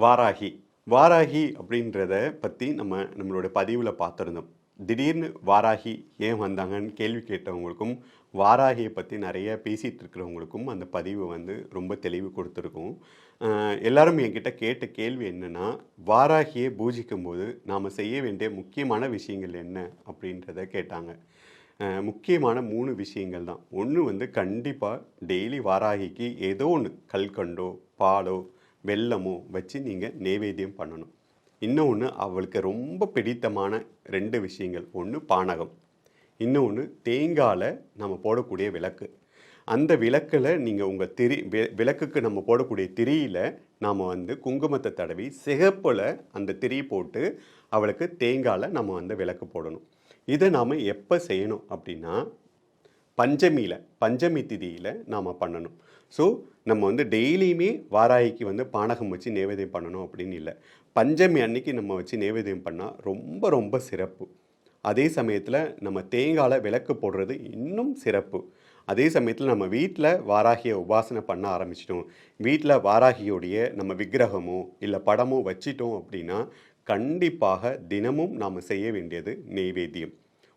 வாராகி. வாராகி அப்படின்றத பற்றி நம்மளோட பதிவில் பார்த்துருந்தோம். திடீர்னு வாராகி ஏன் வந்தாங்கன்னு கேள்வி கேட்டவங்களுக்கும், வாராகியை பற்றி நிறைய பேசிகிட்டு இருக்கிறவங்களுக்கும் அந்த பதிவு ரொம்ப தெளிவு கொடுத்துருக்கும். எல்லாரும் என்கிட்ட கேட்ட கேள்வி என்னென்னா, வாராகியை பூஜிக்கும் போது நாம் செய்ய வேண்டிய முக்கியமான விஷயங்கள் என்ன அப்படின்றத கேட்டாங்க. முக்கியமான 3 விஷயங்கள் தான். ஒன்று கண்டிப்பாக டெய்லி வாராகிக்கு ஏதோ ஒன்று கல்கண்டோ பாலோ வெல்லமோ வச்சு நீங்கள் நைவேத்தியம் பண்ணணும். இன்னொன்று அவளுக்கு ரொம்ப பிடித்தமான 2 விஷயங்கள். ஒன்று பானகம், இன்னொன்று தேங்காயில் நம்ம போடக்கூடிய விளக்கு. அந்த விளக்கில் நீங்கள் உங்கள் விளக்குக்கு நம்ம போடக்கூடிய திரியில் நாம் குங்குமத்தை தடவி சிகப்பில் அந்த திரி போட்டு அவளுக்கு தேங்காயில் நம்ம விளக்கு போடணும். இதை நாம் எப்போ செய்யணும் அப்படின்னா, பஞ்சமி திதியில் நாம் பண்ணணும். ஸோ நம்ம டெய்லியுமே வாராகிக்கு பானகம் வச்சு நைவேத்தியம் பண்ணணும் அப்படின்னு இல்லை. பஞ்சமி அன்னைக்கு நம்ம வச்சு நைவேத்தியம் பண்ணால் ரொம்ப ரொம்ப சிறப்பு. அதே சமயத்தில் நம்ம தேங்காயில் விளக்கு போடுறது இன்னும் சிறப்பு. அதே சமயத்தில் நம்ம வீட்டில் வாராகியை உபாசனை பண்ண ஆரம்பிச்சிட்டோம், வீட்டில் வாராகியோடைய நம்ம விக்கிரகமோ இல்லை படமோ வச்சிட்டோம் அப்படின்னா, கண்டிப்பாக தினமும் நாம் செய்ய வேண்டியது நெய்வேத்தியம்.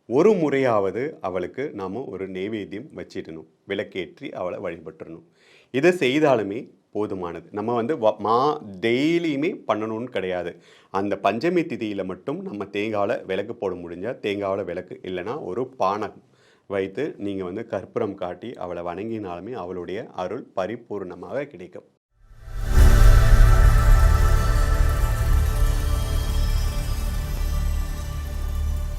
ஒரு முறையாவது அவளுக்கு நாம் ஒரு நெய்வேத்தியம் வச்சிடணும், விளக்கேற்றி அவளை வழிபட்டுறணும். இதை செய்தாலுமே போதுமானது. நம்ம டெய்லியுமே பண்ணணும்னு கிடையாது. அந்த பஞ்சமி திதியில் மட்டும் நம்ம தேங்காயில் விளக்கு போட முடிஞ்சால் தேங்காயில் விளக்கு, இல்லைனா ஒரு பானகம் வைத்து நீங்கள் கற்பூரம் காட்டி அவளை வணங்கினாலுமே அவளுடைய அருள் பரிபூர்ணமாக கிடைக்கும்.